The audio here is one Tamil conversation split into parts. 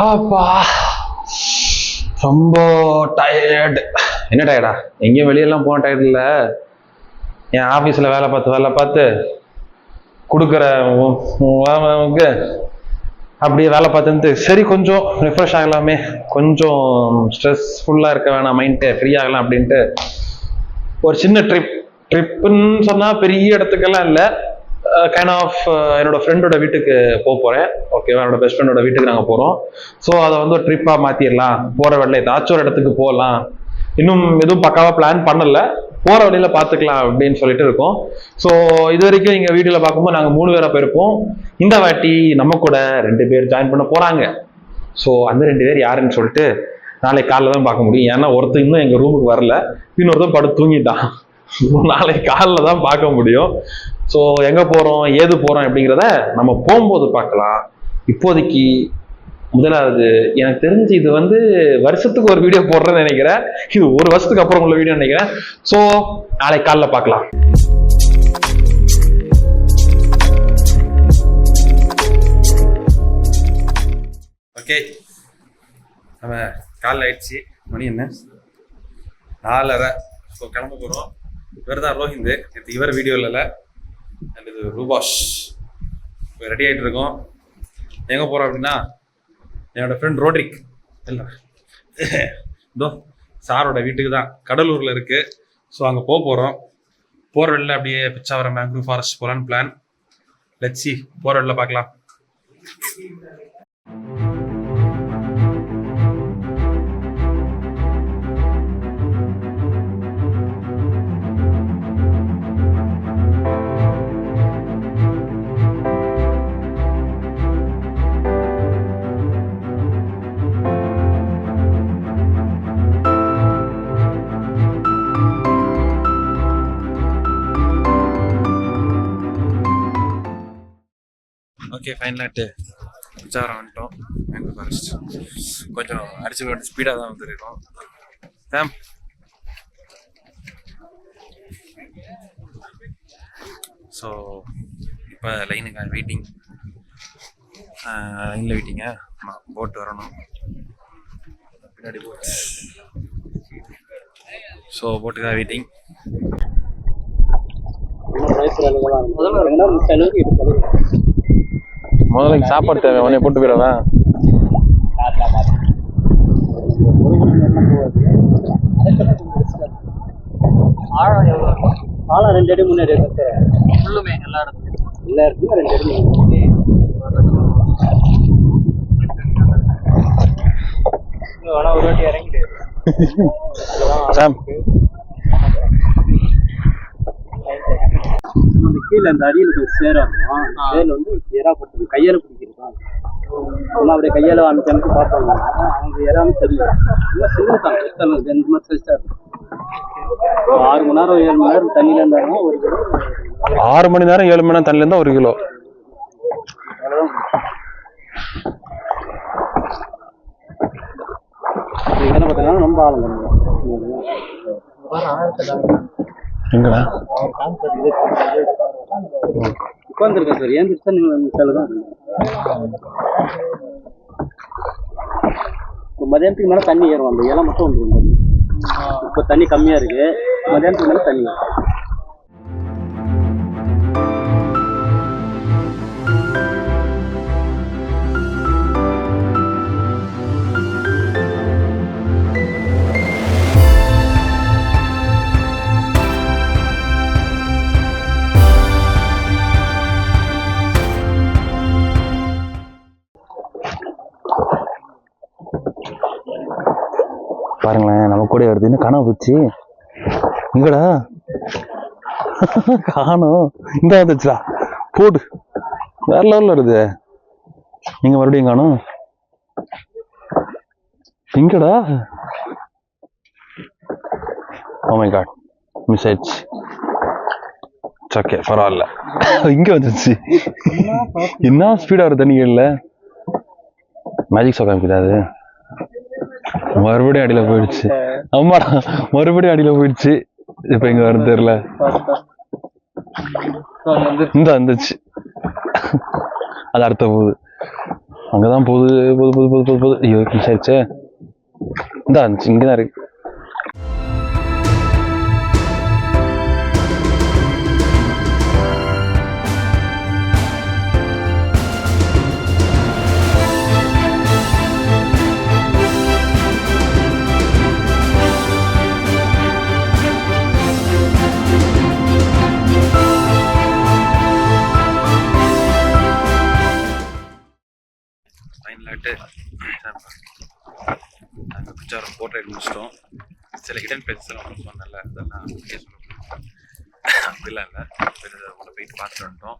அப்பா ரொம்ப டயர்டு. என்ன டயர்டா? எங்கேயும் வெளியெல்லாம் போன டயர்டு இல்லை. என் ஆஃபீஸில் வேலை பார்த்து கொடுக்குற அப்படியே வேலை பார்த்துட்டு சரி கொஞ்சம் ரிஃப்ரெஷ் ஆகலாமே, கொஞ்சம் ஸ்ட்ரெஸ்ஃபுல்லாக இருக்க வேணாம், மைண்டு ஃப்ரீ ஆகலாம் அப்படின்ட்டு ஒரு சின்ன ட்ரிப்புன்னு சொன்னால் பெரிய இடத்துக்கெல்லாம் இல்லை, கைண்ட் ஆஃப் என்னோட ஃப்ரெண்டோட வீட்டுக்கு போகிறேன். ஓகேவா? என்னோட பெஸ்ட் ஃப்ரெண்டோட வீட்டுக்கு நாங்கள் போகிறோம். ஸோ அதை வந்து ஒரு ட்ரிப்பாக மாற்றிடலாம், போகிற வழியில் ஏதாச்சும் ஒரு இடத்துக்கு போகலாம், இன்னும் எதுவும் பக்காவாக பிளான் பண்ணலை, போகிற வழியில் பார்த்துக்கலாம் அப்படின்னு சொல்லிட்டு இருக்கோம். ஸோ இது வரைக்கும் நீங்கள் வீடியோவில் பார்க்கும்போது நாங்கள் 3 பேராக போயிருப்போம். இந்த வாட்டி நம்ம கூட 2 பேர் ஜாயின் பண்ண போகிறாங்க. ஸோ அந்த 2 பேர் யாருன்னு சொல்லிட்டு நாளைக்கு காலைல தான் பார்க்க முடியும். ஏன்னா ஒருத்தர் இன்னும் எங்கள் ரூமுக்கு வரல, இன்னொருத்தர் படுத்து தூங்கிட்டான். நாளைக்கு காலைல தான் பார்க்க முடியும். ஸோ எங்கே போகிறோம் ஏது போகிறோம் அப்படிங்கிறத நம்ம போகும்போது பார்க்கலாம். இப்போதைக்கு முதலாவது எனக்கு தெரிஞ்சு இது வந்து வருஷத்துக்கு ஒரு வீடியோ போடுறேன்னு நினைக்கிறேன். இது 1 வருஷத்துக்கு அப்புறம் உள்ள வீடியோ நினைக்கிறேன். ஸோ நாளைக்கு காலைல பார்க்கலாம். ஓகே, நம்ம காலைல ஆயிடுச்சு. மணி என்ன? 4:30. ஸோ கிளம்ப போகிறோம். இவர் தான் ரோஹிந்த், இவர் வீடியோ இல்லை. அண்ட் இது ரூபாஷ். ரெடி ஆகிட்டு இருக்கோம். எங்கே போகிறோம் அப்படின்னா என்னோட ஃப்ரெண்ட் ரோட்ரிக் இல்லை இதோ சாரோட வீட்டுக்கு தான், கடலூரில் இருக்குது. ஸோ அங்கே போகிறோம். போகிற வழியில் அப்படியே பிச்சாவரம் மேங்க்ரூவ் ஃபாரஸ்ட் போகலான்னு பிளான். லெட்ஸ் சி, போகிற வழியில் பார்க்கலாம். ஓகே, ஃபைனலாகிட்டு பிச்சாவரம் வந்துட்டோம். மேங்க்ரூவ் ஃபாரஸ்ட் கொஞ்சம் அடிச்சு ஸ்பீடாக தான் வந்துருக்கோம். சாம் ஸோ இப்போ லைனுக்காக வெயிட்டிங். லைனில் வெயிட்டிங்க. ஆமாம், போட் வரணும் பின்னாடி போட். So போட்டுக்காக waiting. முதல்ல சாப்பாடு தேவை, உடனே போட்டு போயிடவா? ஆழம் 2 அடி 3 அடி ஃபுல்லுமே எல்லா இடத்துலையும் 2 அடி 3 வேணா ஒரு வாட்டி இறங்கிட்டு கீழே அந்த அடியில் போய் சேரும். வேல் வந்து எறாப்பட்டது கையால பிடிக்கிறோம். எல்லாம் அப்படியே கையால அமைச்சு பார்ப்பாங்க. அவங்க எறாமே தெரியல, இன்னும் சின்னதான் 2 மாதம் சைஸா இருக்கும். 6 மணி நேரம் 7 மணி நேரம் தண்ணியில இருந்தாங்கன்னா 1 கிலோ. 6 மணி நேரம் 7 மணி நேரம் தண்ணியில இருந்தா 1 கிலோ. என்ன பார்த்தீங்கன்னா ரொம்ப ஆழம் எங்கடா உட்காந்துருக்கேன் சார். ஏன் தான் மதியானத்துக்கு மேலே தண்ணி ஏறும். அந்த இலை மட்டும் வந்துடும். இப்போ தண்ணி கம்மியாக இருக்கு, மதியானத்துக்கு மேலே தண்ணி ஏறும். பாருங்களேன், நம்ம கூட வருது. இன்னும் காணாம போச்சு. இங்கடா காணோம். இந்த வந்துச்சுடா, போடு. வேற லெவல்ல வருது. நீங்க மறுபடியும் காணும். இங்கடா. ஓ மை காட், மிஸ் ஆயிடுச்சு. ஓகே, பரவாயில்ல. இங்க வந்துச்சு. என்ன ஸ்பீடா வருது தண்ணிகள்ல. மேஜிக் ஷோ காமிக்குது. மறுபடியும் அடியில போயிடுச்சு. ஆமாடா, மறுபடியும் அடியில போயிடுச்சு. இப்ப இங்க வரும் தெரியல. இந்த வந்துச்சு. அது அடுத்த போகுது. அங்கதான் போகுது. ஐயோ மிஸ் ஆயிடுச்சு. இந்தா இங்கதான் இருக்கு. ஃபைனலாட்டு நாங்கள் பிச்சாரம் போர்ட்ரேட் முடிச்சிட்டோம். சில ஹிடன் பிளேசஸ் எல்லாம் ஒன்று சொன்னல, அதெல்லாம் அப்படியே சொல்லணும் அப்படிலாம் இல்லை, உள்ள போயிட்டு பார்த்துட்டு வந்துட்டோம்.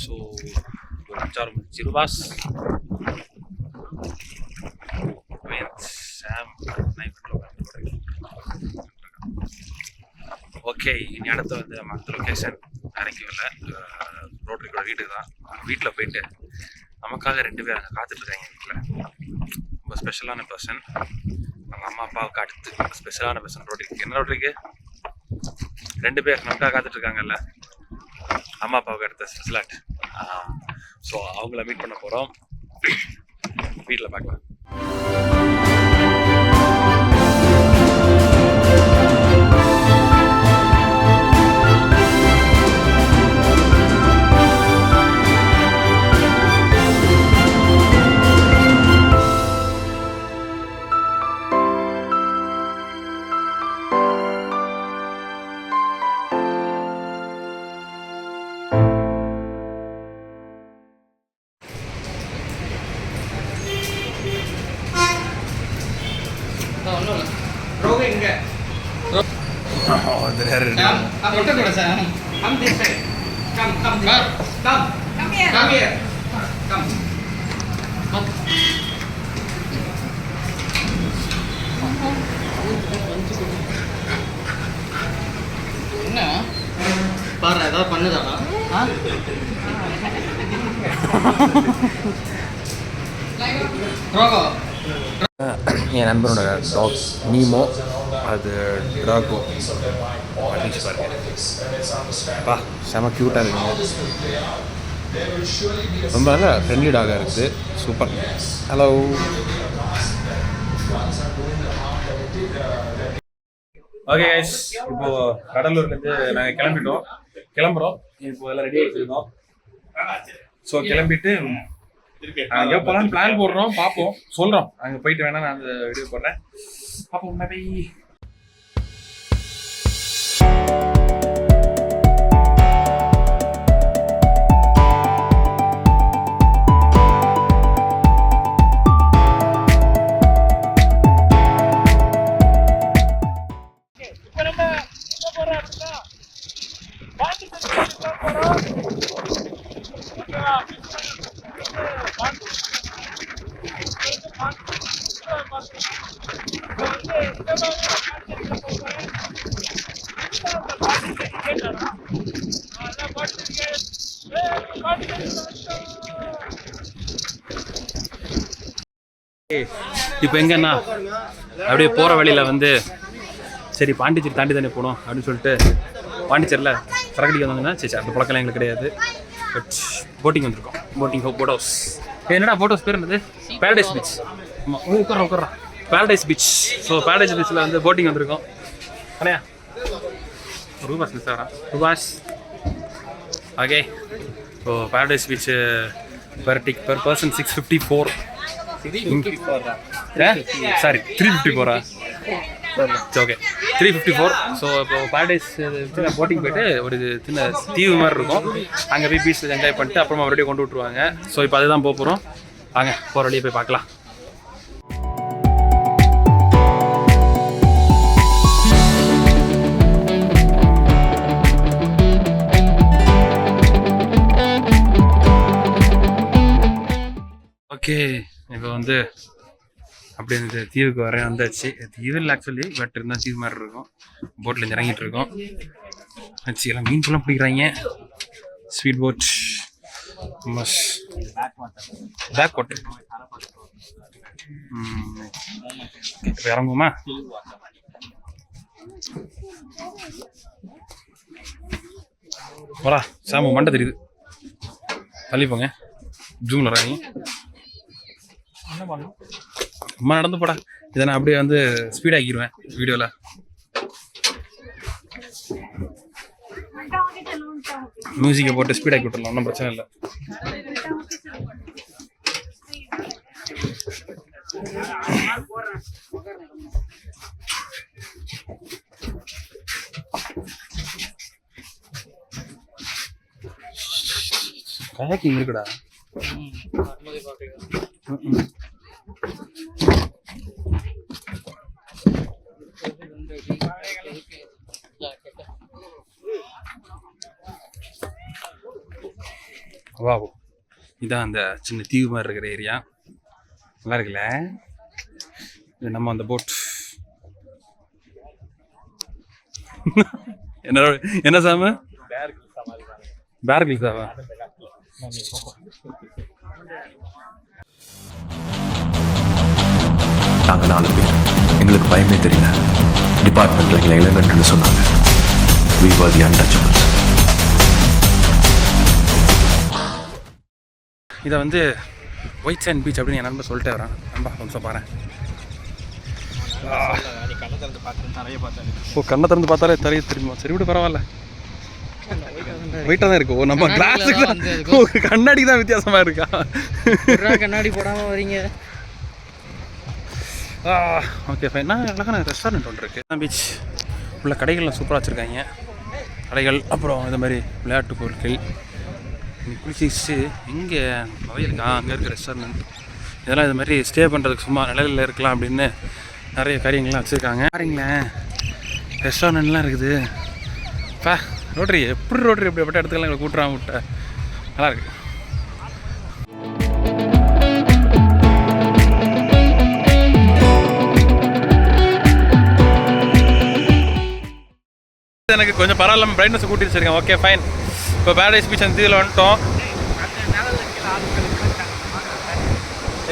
ஸோ ஒரு பிச்சாரம் சிறுவாஸ் சாம் ஓகே. இனி அடுத்து வந்து நம்ம அடுத்த லொக்கேஷன் இறங்கி வரல, ரோட்ரிக்கோட வீட்டுக்கு தான். வீட்டில் போயிட்டு நமக்காக 2 பேர் அங்கே காத்துட்ருக்காங்க வீட்டில். ரொம்ப ஸ்பெஷலான பர்சன், அவங்க அம்மா அப்பாவுக்கு அடுத்து ஸ்பெஷலான பர்சன் ரோட்ரிக்கு. என்ன ரோட்ரிக்கு 2 பேர் நமக்காக காத்துட்ருக்காங்கல்ல, அம்மா அப்பாவுக்கு அடுத்த ஸ்பெஷலாட். ஸோ அவங்கள மீட் பண்ண போகிறோம், வீட்டில் பார்க்கலாம். என்ன பாரு ஏதாவது பண்ணுதாடா? என் நண்பனோட டாக் நீமோ, அது ட்ராகோ அப்படின்னு பாருங்க. பா செம க்யூட்டாக இருக்குங்க, ரொம்ப நல்ல ஃப்ரெண்ட்லி டாகாக இருக்குது. சூப்பர். ஹலோ. ஓகே கைஸ், இப்போது கடலூர்லேருந்து நாங்கள் கிளம்புறோம். இப்போ எல்லாம் ரெடி ஆகிட்டு. ஸோ கிளம்பிட்டு அங்கே போகலான்னு பிளான் போடுறோம், பார்ப்போம், சொல்கிறோம். அங்கே போயிட்டு வேணா நான் அந்த வீடியோ போடுறேன், பார்ப்போம். பை. இப்போ எங்கன்னா அப்படியே போகிற வழியில் வந்து சரி பாண்டிச்சேரி தாண்டி தானே போகணும் அப்படின்னு சொல்லிட்டு பாண்டிச்சேரியில் சரக்கடிக்கு வந்தாங்கன்னா சரி அந்த பழக்கம் எங்களுக்கு கிடையாது. பட் போட்டிங் வந்திருக்கோம், போட் ஹவுஸ். என்னடா போட் ஹவுஸ் பேர் என்னது? Paradise beach. ஆமாம், உட்கார்றா பேரடைஸ் பீச். ஸோ பேரடைஸ் பீச்சில் வந்து போட்டிங் வந்திருக்கோம். அண்ணையா ரூபாஸ் மிஸ் ஆகிறா ரூபாஸ். Okay, so Paradise Beach per person 654. Sorry 354. Okay 354. So இப்போ பேரடைஸ் போட்டிங் போயிட்டு ஒரு சின்ன தீவு மாதிரி இருக்கும், அங்கே போய் பீச்சில் என்ஜாய் பண்ணிட்டு அப்புறமா மறுபடியும் கொண்டு விட்ருவாங்க. ஸோ இப்போ அதுதான் போக போகிறோம். வாங்க போகிற வழியை போய் பார்க்கலாம். ஓகே, இப்போ வந்து அப்படியே இந்த தீவுக்கு வந்தாச்சு. தீவு இல்லை ஆக்சுவலி, பட் இருந்தால் தீவு மாதிரி இருக்கும். போட்டில் இறங்கிட்டு இருக்கோம். ஆச்சு எல்லாம் மீன் ஃபுல்லாக பிடிக்கிறாங்க. Sweet boat, mass back water. இப்போ இறங்குமா? வரா சாமு மண்டை தெரியுது, தள்ளி போங்க, ஜூமில் இறங்கி. அம்மா நடந்து போடா. இதை நான் அப்படியே வந்து ஸ்பீட் ஆக்கிடுவேன் வீடியோவில். மியூசிக்கை போட்டு ஸ்பீட் ஆக்கி விட்டுடலாம், ஒன்றும் பிரச்சனை இல்லை. கயாக்கிங் இருக்குடா. வா, இதான் அந்த சின்ன தீவு மாதிரி இருக்கிற ஏரியா. நல்லா இருக்குல்ல? இது நம்ம அந்த போட். என்ன சாம? பேர்கில் சாவா? நாங்கள் 4 பேர், எங்களுக்கு பயமே தெரியல. டிபார்ட்மெண்ட்ல எங்களை இளங்கன்னு சொன்னாங்க. We were the untouchables. இதை வந்து ஒயிட் சாண்ட் பீச் அப்படின்னு என் நண்பர் சொல்லிட்டே வரான். நம்பா கொஞ்சம் பாரு. ஓ, கண்ணை திறந்து பார்த்தாலே தெரிய தெரியுமா? சரி விடு, பரவாயில்ல. வெயிட்டாக தான் இருக்கு. ஓ, நம்ம கிளாஸுக்கு கண்ணாடி தான் வித்தியாசமா இருக்கா? கண்ணாடி போடாமல் வரீங்க. Okay fine. நான் அழகான ரெஸ்டாரண்ட் ஒன்று இருக்குது. பீச் உள்ள கடைகள்லாம் சூப்பராக வச்சுருக்காங்க. கடைகள், அப்புறம் இந்த மாதிரி விளையாட்டு பொருட்கள். குளிச்சு இங்கே நிறைய இருக்கா. அங்கே இருக்க ரெஸ்டாரண்ட் இதெல்லாம் இது மாதிரி ஸ்டே பண்ணுறதுக்கு சும்மா நிலையில் இருக்கலாம் அப்படின்னு நிறைய காரியங்கள்லாம் வச்சுருக்காங்க. பாருங்களேன், ரெஸ்டாரண்ட்லாம் இருக்குது. ரோட்டரி எப்படி அப்படிப்பட்ட இடத்துக்கெல்லாம் எங்களை கூட்டுறான் விட்ட. நல்லா இருக்கு. எனக்கு கொஞ்சம் பரவாயில்லாம பிரைட்னஸ் கூட்டி வச்சிருக்கேன். Okay fine. இப்போ பேரடைஸ் பீச் அந்த தீவில் வந்துட்டோம்.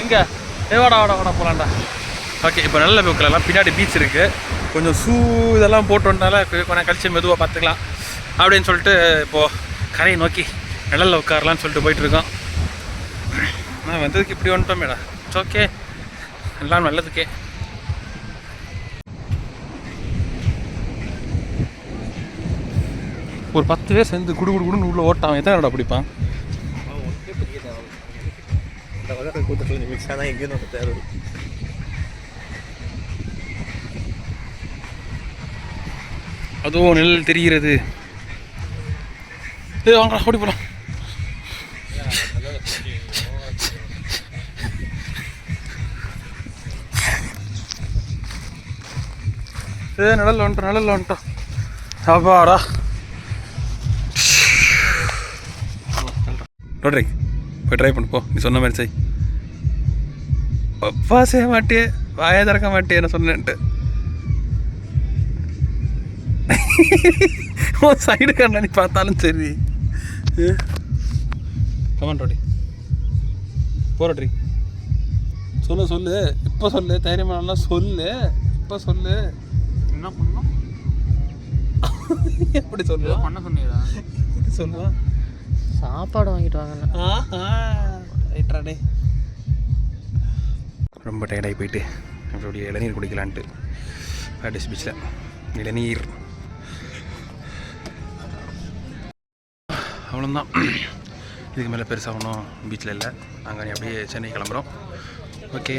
எங்கே வாடா போகலான்டா. ஓகே, இப்போ நல்ல போக்கலாம். பின்னாடி பீச் இருக்குது. கொஞ்சம் இதெல்லாம் போட்டு வந்தனால கொஞ்சம் கழிச்சு மெதுவாக பார்த்துக்கலாம் அப்படின்னு சொல்லிட்டு இப்போது கரையை நோக்கி நிழலில் உட்காரலான்னு சொல்லிட்டு போயிட்டுருக்கோம். நான் வந்ததுக்கு இப்படி வந்துட்டோம் மேடம். இட்ஸ் ஓகே, எல்லாம் நல்லதுக்கே. ஒரு 10 பேர் சேர்ந்து குடுன்னு உள்ள ஓட்டான். எத்தனை இடம் பிடிப்பான்? அதுவும் நெல் தெரிகிறது. வாங்க ஓடி போலாம். நிழல் வந்துட்டோம். அப்பாடா. ரோட்ரி போய் ட்ரை பண்ணு போ. நீ சொன்ன மாதிரி செய். அப்பா செய்ய மாட்டியே, வாயை திறக்க மாட்டியே என்ன சொன்னேன்ட்டு. சைடு கண்ணா நீ பார்த்தாலும் சரி. கமான் ரோட்ரி, போ ரோட்ரி. சொல்லு இப்போ சொல்லு. தைரியமானா சொல்லு, இப்போ சொல்லு. என்ன பண்ணணும்? எப்படி சொல்லு? பண்ண சொன்னீங்களா? எப்படி சொல்லுவான்? சாப்பாடு வாங்கிட்டு வாங்க. ரைட்ராடே. ரொம்ப டயர்டாகி போயிட்டு அப்படியே இளநீர் குடிக்கலான்ட்டு பேரடைஸ் பீச்சில் இளநீர். அவ்வளோதான். இதுக்கு மேலே பெருசாக ஒன்றும் பீச்சில் இல்லை. நாங்கள் அப்படியே சென்னை கிளம்புறோம். ஓகே,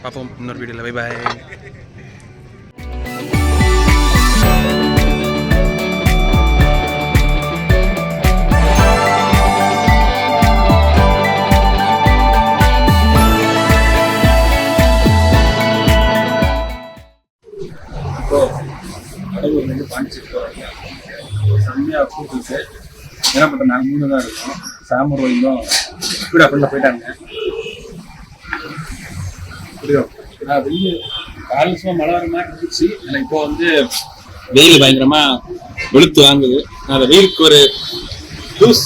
பார்ப்போம் இன்னொரு வீடியோவில். Bye bye. கடவுள் பாண்டிச்சிட்டு செம்மையாக கூப்பிட்டு என்ன பண்ணுறோம். நாங்கள் 3 தான் இருக்கோம். சாமர் வரைக்கும் ஸ்பீடாக ஃப்ரெண்டில் போயிட்டாங்க. புரியும். வெயில் காலையில் சும்மா மழை வர மாதிரி இருந்துச்சு. ஆனால் இப்போ வந்து வெயில் பயங்கரமாக வெளுத்து வாங்குது. அந்த வெயிலுக்கு ஒரு ஜூஸ்